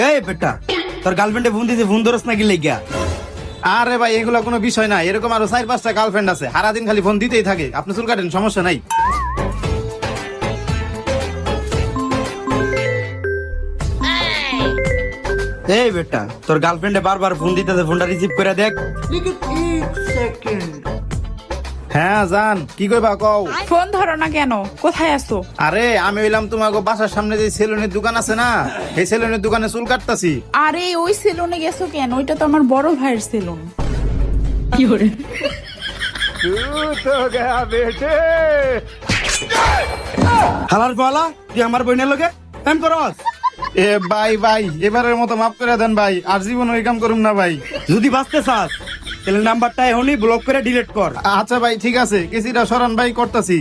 এই বেটা, তোর গার্লফ্রেন্ডে ফোন দিতে ফোন ধরস নাকি লেগা? আরে ভাই এগুলো কোনো বিষয় না, এরকম আরো 4-5টা গার্লফ্রেন্ড আছে, সারাদিন খালি ফোন দিতেই থাকে। আপনি চুল কাটেন, সমস্যা নাই। এই বেটা, তোর গার্লফ্রেন্ডে বারবার ফোন দিতেছে, ফোনটা রিসিভ করে দেখ। হ্যাঁ জান, কি কইবা কও? ফোন ধরো না কেন? কোথায় আছো? আরে আমি হইলাম তোমাকে বাসার সামনে যে সেলুনের দোকান আছে না, এই সেলুনের দোকানে চুল কাটতাছি। আরে ওই সেলুনে গেছো কেন? ওইটা তো আমার বড় ভাইয়ের সেলুন। হালার পালা, তুই আমার বোনের লগে প্রেম করস? এ ভাই ভাই, এবারের মতো মাফ করে দেন ভাই, আর জীবন ওই কাম করুম না ভাই। যদি বাঁচতে চাস তাহলে নাম্বারটা এখনই ব্লক করে ডিলিট কর। আচ্ছা ভাই ঠিক আছে, কিছুটা সরান ভাই, করতাছি।